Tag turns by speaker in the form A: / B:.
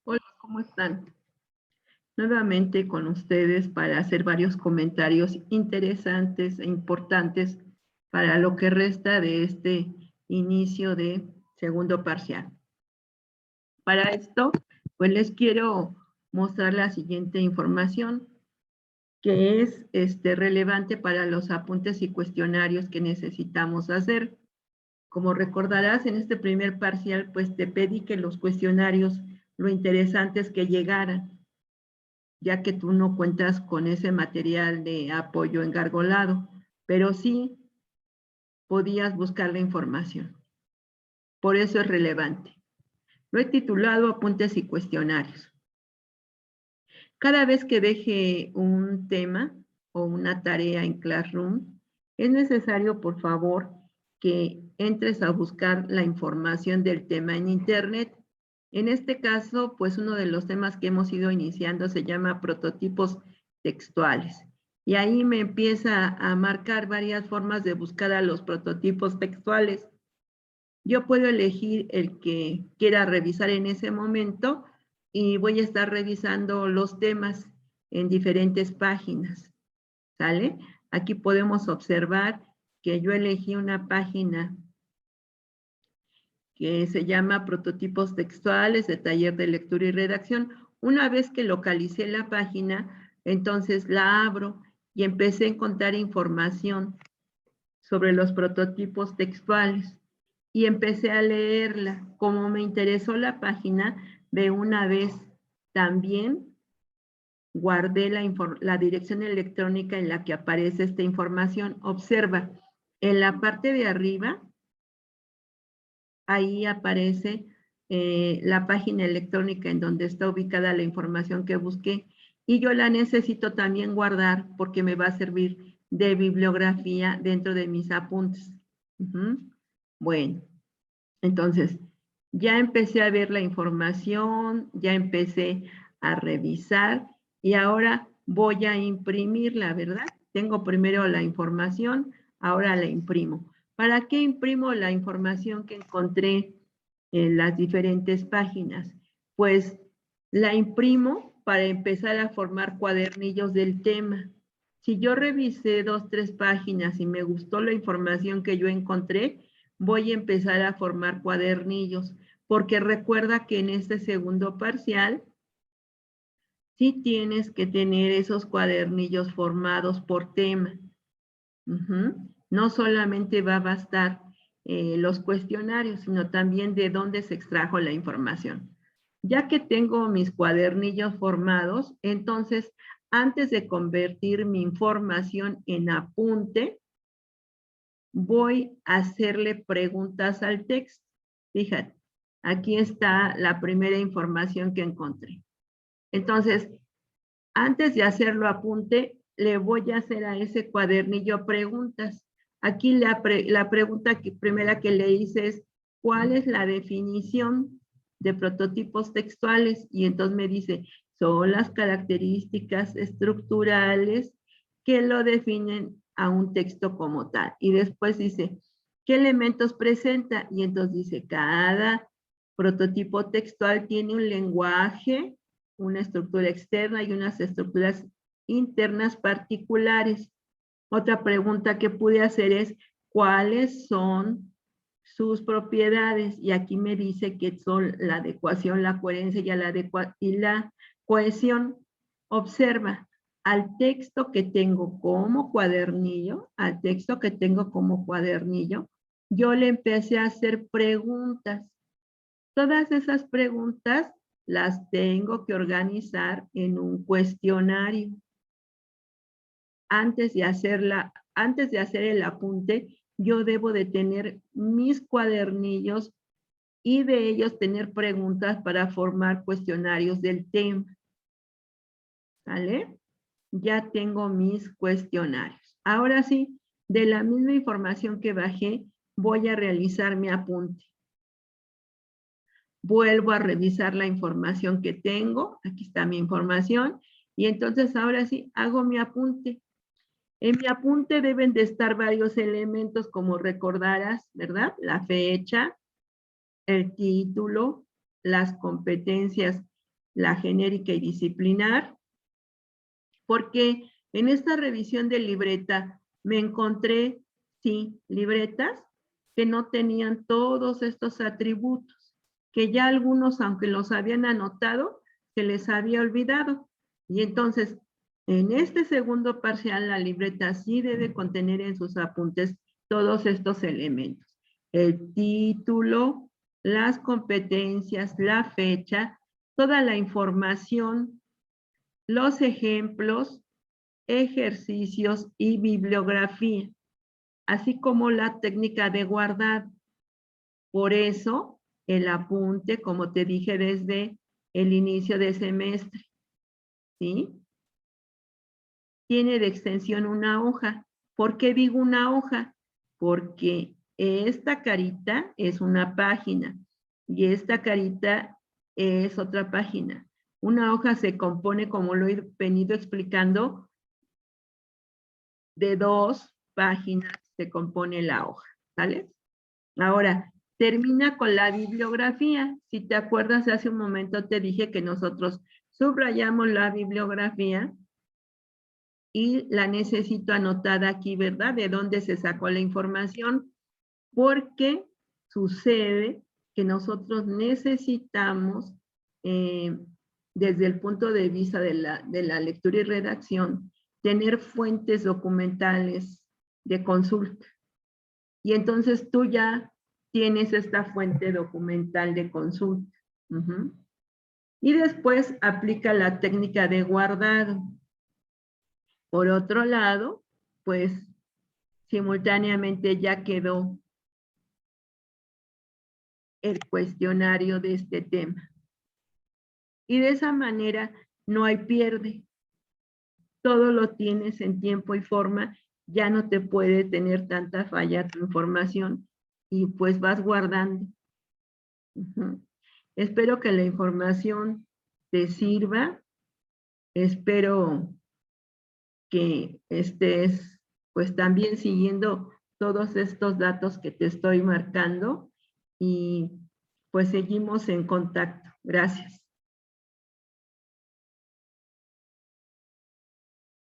A: Hola, ¿cómo están? Nuevamente con ustedes para hacer varios comentarios interesantes e importantes para lo que resta de este inicio de segundo parcial. Para esto, pues les quiero mostrar la siguiente información que es relevante para los apuntes y cuestionarios que necesitamos hacer. Como recordarás, en este primer parcial, pues te pedí que los cuestionarios, lo interesante es que llegaran, ya que tú no cuentas con ese material de apoyo engargolado, pero sí podías buscar la información. Por eso es relevante. Lo he titulado Apuntes y Cuestionarios. Cada vez que deje un tema o una tarea en Classroom, es necesario, por favor, que entres a buscar la información del tema en Internet. En este caso, pues uno de los temas que hemos ido iniciando se llama prototipos textuales. Y ahí me empieza a marcar varias formas de buscar a los prototipos textuales. Yo puedo elegir el que quiera revisar en ese momento y voy a estar revisando los temas en diferentes páginas, ¿sale? Aquí podemos observar que yo elegí una página que se llama Prototipos Textuales de Taller de Lectura y Redacción. Una vez que localicé la página, entonces la abro y empecé a encontrar información sobre los prototipos textuales y empecé a leerla. Como me interesó la página, de una vez también guardé la dirección electrónica en la que aparece esta información. Observa, en la parte de arriba, ahí aparece la página electrónica en donde está ubicada la información que busqué y yo la necesito también guardar porque me va a servir de bibliografía dentro de mis apuntes. Bueno, entonces ya empecé a ver la información, ya empecé a revisar y ahora voy a imprimirla, ¿verdad? Tengo primero la información, ahora la imprimo. ¿Para qué imprimo la información que encontré en las diferentes páginas? Pues la imprimo para empezar a formar cuadernillos del tema. Si yo revisé 2, 3 páginas y me gustó la información que yo encontré, voy a empezar a formar cuadernillos, porque recuerda que en este segundo parcial sí tienes que tener esos cuadernillos formados por tema. No solamente va a bastar los cuestionarios, sino también de dónde se extrajo la información. Ya que tengo mis cuadernillos formados, entonces, antes de convertir mi información en apunte, voy a hacerle preguntas al texto. Fíjate, aquí está la primera información que encontré. Entonces, antes de hacerlo apunte, le voy a hacer a ese cuadernillo preguntas. Aquí la pregunta primera que le hice es, ¿cuál es la definición de prototipos textuales? Y entonces me dice, son las características estructurales que lo definen a un texto como tal. Y después dice, ¿qué elementos presenta? Y entonces dice, cada prototipo textual tiene un lenguaje, una estructura externa y unas estructuras internas particulares. Otra pregunta que pude hacer es, ¿cuáles son sus propiedades? Y aquí me dice que son la adecuación, la coherencia y la cohesión. Observa, al texto que tengo como cuadernillo, yo le empecé a hacer preguntas. Todas esas preguntas las tengo que organizar en un cuestionario. Antes de hacer el apunte, yo debo de tener mis cuadernillos y de ellos tener preguntas para formar cuestionarios del tema. ¿Sale? Ya tengo mis cuestionarios. Ahora sí, de la misma información que bajé, voy a realizar mi apunte. Vuelvo a revisar la información que tengo, aquí está mi información, y entonces ahora sí hago mi apunte. En mi apunte deben de estar varios elementos como recordarás, ¿verdad? La fecha, el título, las competencias la genérica y disciplinar, porque en esta revisión de libreta me encontré, sí, libretas que no tenían todos estos atributos, que ya algunos, aunque los habían anotado, se les había olvidado. Y entonces, en este segundo parcial, la libreta sí debe contener en sus apuntes todos estos elementos. El título, las competencias, la fecha, toda la información, los ejemplos, ejercicios y bibliografía, así como la técnica de guardar. Por eso, el apunte, como te dije desde el inicio de semestre, ¿sí? Tiene de extensión una hoja. ¿Por qué digo una hoja? Porque esta carita es una página y esta carita es otra página. Una hoja se compone, como lo he venido explicando, de 2 páginas se compone la hoja, ¿sale? Ahora, termina con la bibliografía. Si te acuerdas, hace un momento te dije que nosotros subrayamos la bibliografía y la necesito anotada aquí, ¿verdad? De dónde se sacó la información, porque sucede que nosotros necesitamos, desde el punto de vista de la lectura y redacción, tener fuentes documentales de consulta. Y entonces tú ya tienes esta fuente documental de consulta. Y después aplica la técnica de guardado. Por otro lado, pues simultáneamente ya quedó el cuestionario de este tema. Y de esa manera no hay pierde. Todo lo tienes en tiempo y forma, ya no te puede tener tanta falla tu información y pues vas guardando. Espero que la información te sirva. Espero que estés pues también siguiendo todos estos datos que te estoy marcando y pues seguimos en contacto. Gracias.